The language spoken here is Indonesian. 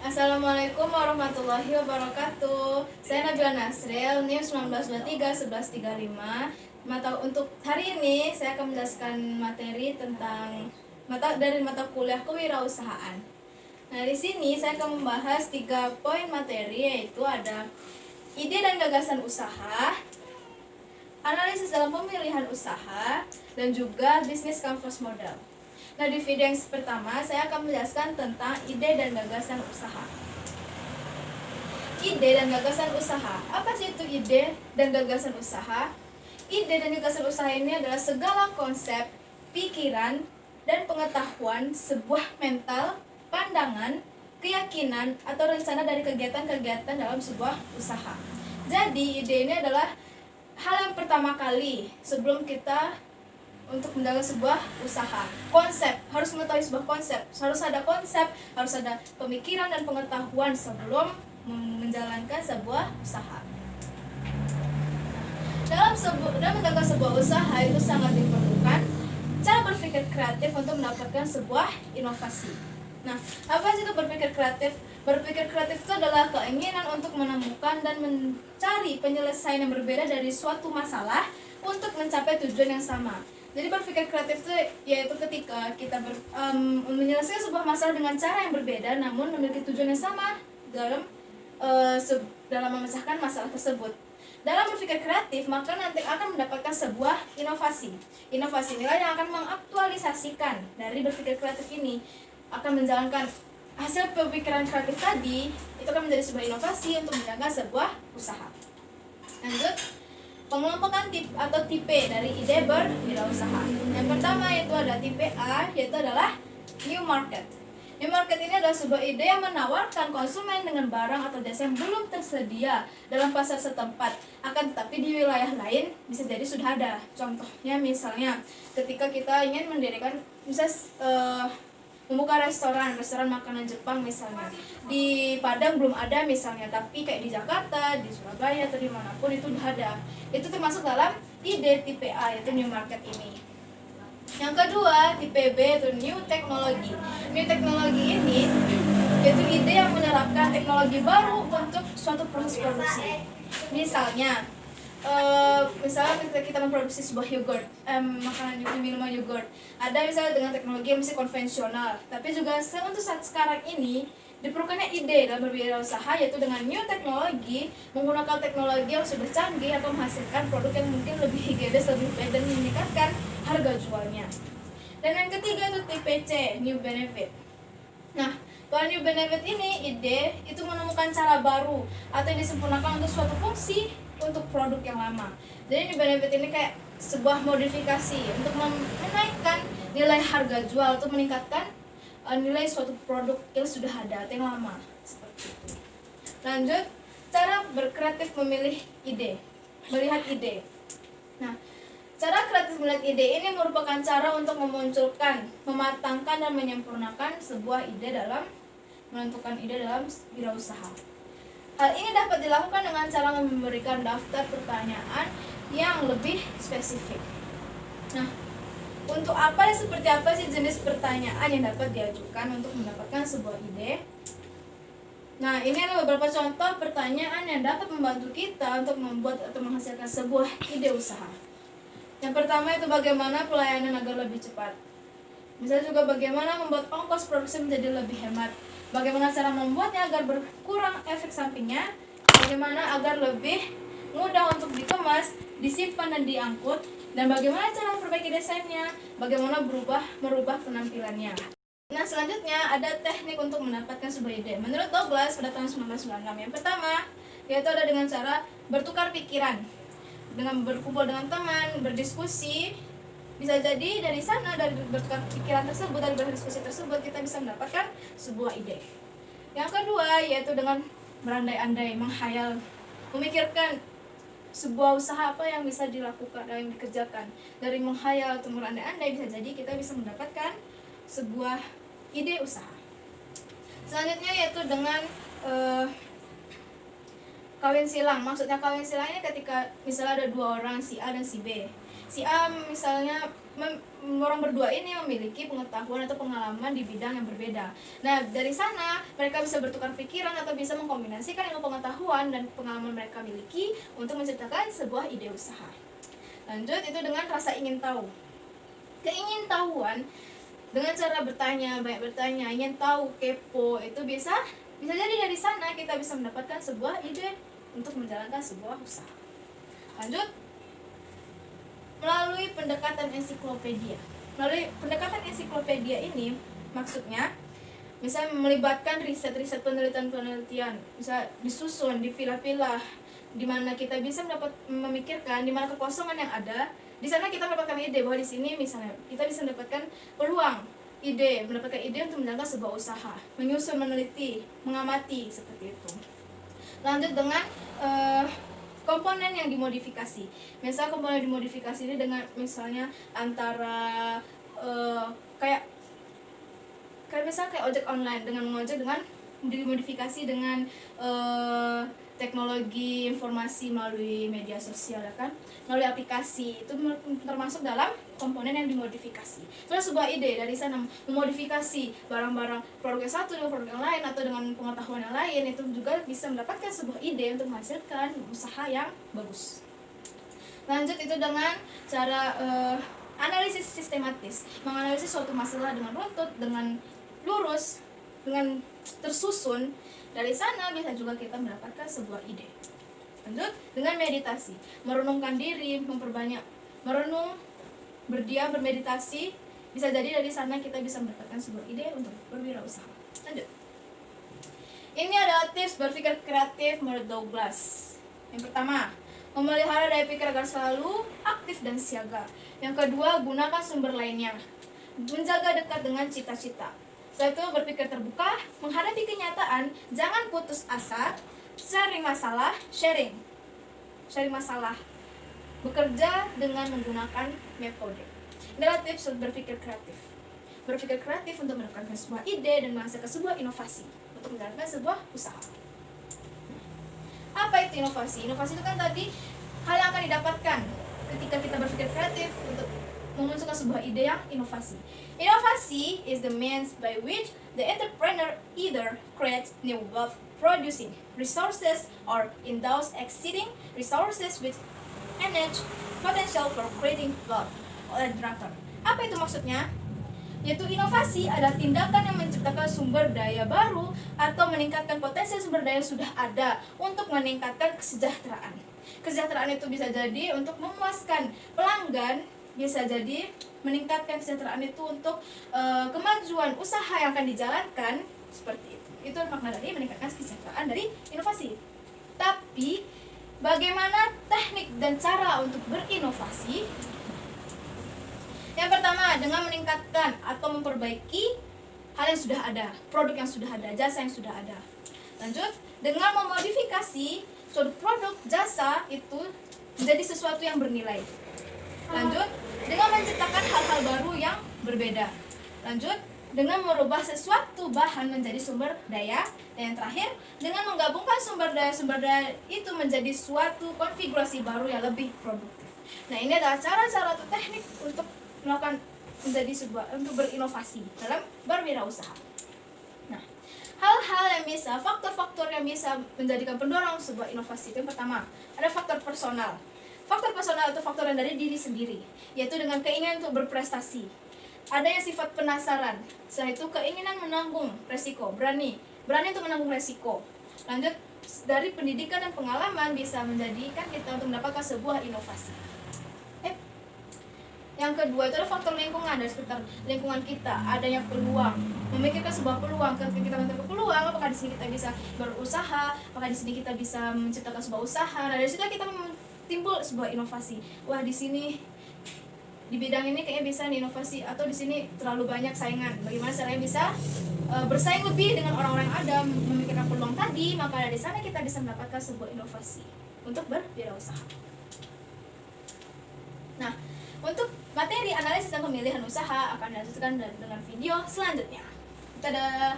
Assalamualaikum warahmatullahi wabarakatuh. Saya Nabila Nasril, NIM 1923-1135. Untuk hari ini saya akan menjelaskan materi tentang mata kuliah kewirausahaan. Nah, di sini saya akan membahas 3 poin materi, yaitu ada ide dan gagasan usaha, analisis dalam pemilihan usaha, dan juga bisnis canvas model. Nah, di video yang pertama saya akan menjelaskan tentang ide dan gagasan usaha. Ide dan gagasan usaha. Apa sih itu ide dan gagasan usaha? Ide dan gagasan usaha ini adalah segala konsep, pikiran, dan pengetahuan sebuah mental, pandangan, keyakinan, atau rencana dari kegiatan-kegiatan dalam sebuah usaha. Jadi, ide ini adalah hal yang pertama kali sebelum kita untuk menjaga sebuah usaha. Konsep, harus mengetahui sebuah konsep, harus ada konsep, harus ada pemikiran dan pengetahuan sebelum menjalankan sebuah usaha. Dalam menjaga sebuah usaha itu sangat diperlukan cara berpikir kreatif untuk mendapatkan sebuah inovasi. Nah, apa sih itu berpikir kreatif? Berpikir kreatif itu adalah keinginan untuk menemukan dan mencari penyelesaian yang berbeda dari suatu masalah untuk mencapai tujuan yang sama. Jadi berpikir kreatif itu yaitu ketika kita menyelesaikan sebuah masalah dengan cara yang berbeda namun memiliki tujuan yang sama dalam memecahkan masalah tersebut. Dalam berpikir kreatif, maka nanti akan mendapatkan sebuah inovasi. Inovasi inilah yang akan mengaktualisasikan dari berpikir kreatif ini, akan menjalankan hasil pemikiran kreatif tadi, itu akan menjadi sebuah inovasi untuk menjaga sebuah usaha. Lanjut, pengelompokan tipe dari ide berwirausaha. Yang pertama yaitu ada tipe A, yaitu adalah new market. New market ini adalah sebuah ide yang menawarkan konsumen dengan barang atau jasa yang belum tersedia dalam pasar setempat, akan tetapi di wilayah lain bisa jadi sudah ada. Contohnya misalnya ketika kita ingin mendirikan membuka restoran makanan Jepang misalnya. Di Padang belum ada misalnya, tapi kayak di Jakarta, di Surabaya, atau dimanapun itu udah ada. Itu termasuk dalam ide tipe A, yaitu new market ini. Yang kedua, tipe B, yaitu new technology. New technology ini yaitu ide yang menerapkan teknologi baru untuk suatu proses produksi. Misalnya ketika kita memproduksi sebuah yogurt, minuman yogurt, ada misalnya dengan teknologi yang masih konvensional, tapi juga untuk saat sekarang ini diperlukannya ide dalam berwirausaha, yaitu dengan new teknologi, menggunakan teknologi yang sudah canggih atau menghasilkan produk yang mungkin lebih higienis, lebih baik, dan meningkatkan harga jualnya. Dan yang ketiga itu tipe C, new benefit. Nah, kalau new benefit ini ide itu menemukan cara baru atau yang disempurnakan untuk suatu fungsi untuk produk yang lama. Jadi new benefit ini kayak sebuah modifikasi untuk menaikkan nilai harga jual, untuk meningkatkan nilai suatu produk yang sudah ada atau yang lama, seperti itu. Lanjut, cara berkreatif memilih ide, melihat ide. Nah, cara kreatif melihat ide ini merupakan cara untuk memunculkan, mematangkan, dan menyempurnakan sebuah ide dalam menentukan ide dalam wirausaha. Hal ini dapat dilakukan dengan cara memberikan daftar pertanyaan yang lebih spesifik. Nah, untuk apa dan seperti apa sih jenis pertanyaan yang dapat diajukan untuk mendapatkan sebuah ide? Nah, ini adalah beberapa contoh pertanyaan yang dapat membantu kita untuk membuat atau menghasilkan sebuah ide usaha. Yang pertama itu bagaimana pelayanan agar lebih cepat. Misalnya juga bagaimana membuat ongkos produksi menjadi lebih hemat. Bagaimana cara membuatnya agar berkurang efek sampingnya. Bagaimana agar lebih mudah untuk dikemas, disimpan, dan diangkut. Dan bagaimana cara memperbaiki desainnya. Bagaimana merubah penampilannya. Nah, selanjutnya ada teknik untuk mendapatkan sebuah ide. Menurut Douglas pada tahun 1996, yang pertama yaitu ada dengan cara bertukar pikiran, dengan berkumpul dengan teman, berdiskusi. Bisa jadi dari sana, dari bertukar pikiran tersebut, dari berdiskusi tersebut, kita bisa mendapatkan sebuah ide. Yang kedua yaitu dengan berandai-andai, menghayal, memikirkan sebuah usaha apa yang bisa dilakukan, yang dikerjakan. Dari menghayal atau berandai-andai bisa jadi kita bisa mendapatkan sebuah ide usaha. Selanjutnya yaitu dengan kawin silang. Maksudnya kawin silangnya ketika misalnya ada dua orang, si A dan si B. Si A misalnya orang berdua ini memiliki pengetahuan atau pengalaman di bidang yang berbeda. Nah, dari sana mereka bisa bertukar pikiran atau bisa mengkombinasikan ilmu pengetahuan dan pengalaman mereka miliki untuk menciptakan sebuah ide usaha. Lanjut, itu dengan rasa ingin tahu. Keingintahuan dengan cara bertanya, banyak bertanya, ingin tahu, kepo, itu bisa jadi dari sana kita bisa mendapatkan sebuah ide untuk menjalankan sebuah usaha. Lanjut, melalui pendekatan ensiklopedia. Melalui pendekatan ensiklopedia ini maksudnya bisa melibatkan riset-riset, penelitian-penelitian, bisa disusun, dipilah-pilah, di mana kita bisa memikirkan di mana kekosongan yang ada. Di sana kita mendapatkan ide bahwa di sini misalnya kita bisa mendapatkan peluang, mendapatkan ide untuk menjalankan sebuah usaha, menyusun, meneliti, mengamati, seperti itu. Lanjut dengan komponen yang dimodifikasi. Misal komponen dimodifikasi ini dengan misalnya antara kayak ojek online, dengan mengojek dengan dimodifikasi dengan teknologi informasi melalui media sosial, ya kan, melalui aplikasi, itu termasuk dalam komponen yang dimodifikasi. Terus sebuah ide dari sana memodifikasi barang-barang produk yang satu dengan produk yang lain atau dengan pengetahuan yang lain, itu juga bisa mendapatkan sebuah ide untuk menghasilkan usaha yang bagus. Lanjut, itu dengan cara analisis sistematis, menganalisis suatu masalah dengan runtut, dengan lurus, dengan tersusun. Dari sana bisa juga kita mendapatkan sebuah ide. Lanjut, dengan meditasi, merenungkan diri, memperbanyak merenung, berdiam, bermeditasi. Bisa jadi dari sana kita bisa mendapatkan sebuah ide untuk berwirausaha. Lanjut, ini adalah tips berpikir kreatif menurut Douglas. Yang pertama, memelihara daya pikir agar selalu aktif dan siaga. Yang kedua, gunakan sumber lainnya, menjaga dekat dengan cita-cita. Setelah itu, berpikir terbuka, menghadapi kenyataan, jangan putus asa, sharing masalah, bekerja dengan menggunakan metode. Ini adalah tips untuk berpikir kreatif untuk mendapatkan sebuah ide dan menghasilkan sebuah inovasi untuk menjalankan sebuah usaha. Apa itu inovasi? Inovasi itu kan tadi hal yang akan didapatkan ketika kita berpikir kreatif untuk memunculkan sebuah ide yang inovasi. Inovasi is the means by which the entrepreneur either creates new wealth producing resources or endows existing resources with enhance potential for creating wealth. Apa itu maksudnya? Yaitu inovasi adalah tindakan yang menciptakan sumber daya baru atau meningkatkan potensi sumber daya yang sudah ada untuk meningkatkan kesejahteraan. Kesejahteraan itu bisa jadi untuk memuaskan pelanggan, bisa jadi meningkatkan kesejahteraan itu untuk kemajuan usaha yang akan dijalankan, seperti itu. Itu makna dari meningkatkan kesejahteraan dari inovasi. Tapi bagaimana teknik dan cara untuk berinovasi? Yang pertama, dengan meningkatkan atau memperbaiki hal yang sudah ada, produk yang sudah ada, jasa yang sudah ada. Lanjut, dengan memodifikasi suatu produk, jasa itu menjadi sesuatu yang bernilai. Lanjut, dengan menciptakan hal-hal baru yang berbeda. Lanjut, dengan merubah sesuatu bahan menjadi sumber daya. Dan yang terakhir, dengan menggabungkan sumber daya itu menjadi suatu konfigurasi baru yang lebih produktif. Nah, ini adalah cara-cara atau teknik untuk melakukan untuk berinovasi dalam berwirausaha. Nah, hal-hal yang bisa, faktor-faktor yang bisa menjadikan pendorong sebuah inovasi itu, yang pertama, ada faktor personal. Faktor personal itu faktor yang dari diri sendiri, yaitu dengan keinginan untuk berprestasi. Ada yang sifat penasaran, setelah itu keinginan menanggung resiko, berani untuk menanggung resiko. Lanjut, dari pendidikan dan pengalaman bisa menjadikan kita untuk mendapatkan sebuah inovasi. Yang kedua itu adalah faktor lingkungan, dari sekitar lingkungan kita, adanya peluang, memikirkan sebuah peluang. Ketika kita memikirkan peluang, apakah di sini kita bisa berusaha, apakah di sini kita bisa menciptakan sebuah usaha. Nah, dari situ kita timbul sebuah inovasi. Wah, di sini di bidang ini kayaknya bisa nih inovasi, atau di sini terlalu banyak saingan. Bagaimana caranya bisa bersaing lebih dengan orang-orang yang ada, memikirkan peluang tadi, maka dari sana kita bisa mendapatkan sebuah inovasi untuk berwirausaha. Nah, untuk materi analisis dan pemilihan usaha akan dilanjutkan dengan video selanjutnya. Dadah.